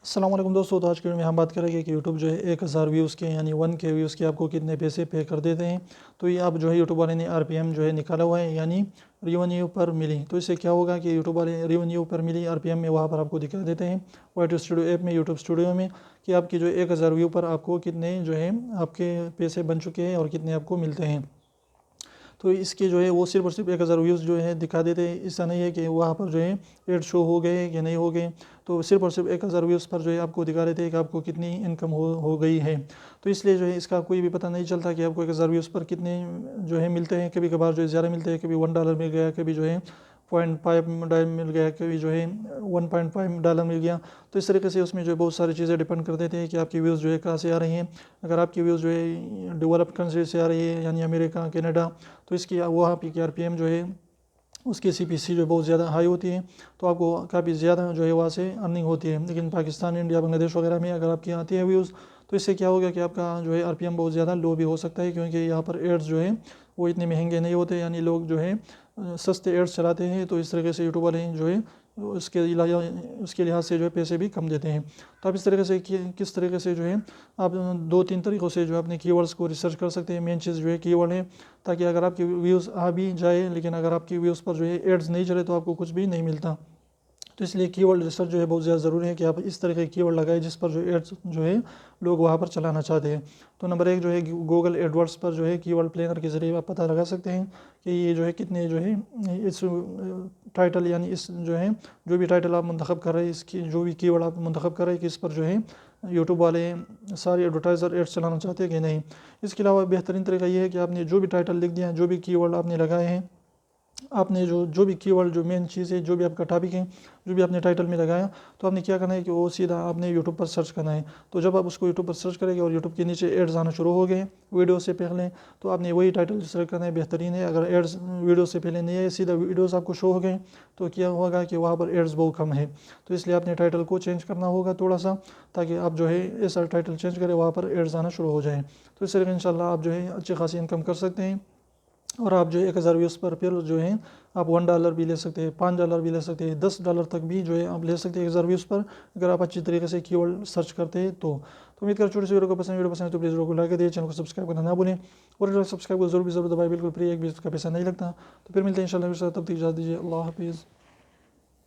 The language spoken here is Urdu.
السلام علیکم دوستو، تو آج کے ویڈیو میں ہم بات کریں گے کہ یوٹیوب جو ہے 1000 ویوز کے یعنی 1K ویوز کے آپ کو کتنے پیسے پے کر دیتے ہیں۔ تو یہ آپ جو ہے یوٹیوب والے نے RPM جو ہے نکالا ہوا ہے، یعنی ریونیو پر ملی۔ تو اس سے کیا ہوگا کہ یوٹیوب والے ریونیو پر ملی RPM میں وہاں پر آپ کو دکھا دیتے ہیں وائٹ اسٹوڈیو ایپ میں، یوٹیوب اسٹوڈیو میں، کہ آپ کی جو 1000 ویو پر آپ کو کتنے جو ہے آپ کے پیسے بن چکے ہیں اور کتنے آپ کو ملتے ہیں۔ تو اس کے جو ہے وہ صرف اور صرف 1000 ویوز جو ہے دکھا دیتے ہیں، ایسا نہیں ہے کہ وہاں پر جو ہے ایڈ شو ہو گئے کہ نہیں ہو گئے۔ تو صرف اور صرف 1000 ویوز پر جو ہے آپ کو دکھا دیتے ہیں کہ آپ کو کتنی انکم ہو گئی ہے۔ تو اس لیے جو ہے اس کا کوئی بھی پتہ نہیں چلتا کہ آپ کو 1000 ویوز پر کتنے جو ہے ملتے ہیں۔ کبھی کبھار جو ہے زیادہ ملتے ہیں، کبھی $1 مل گیا، کبھی جو ہے $0.5 مل گیا، کبھی جو ہے $1.5 مل گیا۔ تو اس طریقے سے اس میں جو ہے بہت ساری چیزیں ڈیپینڈ کر دیتے ہیں کہ آپ کی ویوز جو ہے کہاں سے آ رہی ہیں۔ اگر آپ کی ویوز جو ہے ڈیولپڈ کنٹری سے آ رہی ہے یعنی امریکہ، کینیڈا، تو اس کی وہاں پہ کی RPM جو ہے اس کی CPC جو بہت زیادہ ہائی ہوتی ہے، تو آپ کو کافی زیادہ جو ہے وہاں سے ارننگ ہوتی ہے۔ لیکن پاکستان، انڈیا، بنگلہ دیش وغیرہ میں اگر آپ کی آتی ہے ویوز، تو اس سے کیا ہوگا کہ آپ کا جو ہے RPM بہت زیادہ لو بھی ہو سکتا ہے، کیونکہ یہاں پر ایڈز جو ہے وہ اتنے مہنگے نہیں ہوتے، یعنی لوگ جو ہے سستے ایڈز چلاتے ہیں۔ تو اس طریقے سے یوٹیوب والے جو ہے اس کے لحاظ سے جو ہے پیسے بھی کم دیتے ہیں۔ تو آپ اس طریقے سے کس طریقے سے جو ہے آپ 2-3 طریقوں سے جو ہے اپنے کی ورڈز کو ریسرچ کر سکتے ہیں۔ مین چیز جو ہے کی ورڈ ہے، تاکہ اگر آپ کی ویوز آ بھی جائے لیکن اگر آپ کی ویوز پر جو ہے ایڈز نہیں چلے تو آپ کو کچھ بھی نہیں ملتا۔ تو اس لیے کی ورڈ ریسرچ جو ہے بہت زیادہ ضروری ہے کہ آپ اس طرح کے کی ورڈ لگائیں جس پر جو ایڈز جو ہے لوگ وہاں پر چلانا چاہتے ہیں۔ تو نمبر 1 جو ہے گوگل ایڈورڈز پر جو ہے کی ورڈ پلینر کے ذریعے آپ پتہ لگا سکتے ہیں کہ یہ جو ہے کتنے جو ہے اس ٹائٹل، یعنی اس جو ہے جو بھی ٹائٹل آپ منتخب کر رہے ہیں، اس کی جو بھی کی ورڈ آپ منتخب کر رہے ہیں کہ اس پر جو ہے یوٹیوب والے سارے ایڈورٹائزر ایڈز چلانا چاہتے ہیں کہ نہیں۔ اس کے علاوہ بہترین طریقہ یہ ہے کہ آپ نے جو بھی ٹائٹل لکھ دیا، جو بھی کی ورڈ آپ نے لگائے ہیں، آپ نے جو بھی کی ورڈ، جو مین چیز ہے، جو بھی آپ کا ٹاپک ہے، جو بھی آپ نے ٹائٹل میں لگایا، تو آپ نے کیا کرنا ہے کہ وہ سیدھا آپ نے یوٹیوب پر سرچ کرنا ہے۔ تو جب آپ اس کو یوٹیوب پر سرچ کریں گے اور یوٹیوب کے نیچے ایڈز آنا شروع ہو گئے ویڈیو سے پہلے، تو آپ نے وہی ٹائٹل سلیکٹ کرنا ہے، بہترین ہے۔ اگر ایڈز ویڈیو سے پہلے نہیں ہے، سیدھا ویڈیوز آپ کو شو ہو گئے، تو کیا ہوگا کہ وہاں پر ایڈز بہت کم ہے۔ تو اس لیے آپ نے ٹائٹل کو چینج کرنا ہوگا تھوڑا سا، تاکہ آپ جو ہے ایسا ٹائٹل چینج کریں وہاں پر ایڈز آنا شروع ہو جائیں۔ تو اس طریقے انشاءاللہ آپ جو ہے اچھی خاصی انکم کر سکتے ہیں، اور آپ جو ہے 1000 ویوز پر پھر جو ہے آپ $1 بھی لے سکتے ہیں، $5 بھی لے سکتے ہیں، $10 تک بھی جو ہے آپ لے سکتے ہیں 1000 ویوز پر، اگر آپ اچھی طریقے سے کی ورڈ سرچ کرتے ہیں تو امید کرتا ہوں چھوٹی سی ویڈیو کو ویڈیو پسند ہے تو پلیز ویڈیو کو لائک کر دیں، چینل کو سبسکرائب کرنا نہ بھولیں، اور سبسکرائب کو ضرور دبائیں، بالکل فری، ایک بھی اس کا پیسہ نہیں لگتا۔ تو پھر ملتے ہیں انشاءاللہ، تب تک اجازت دیجیے، اللہ حافظ۔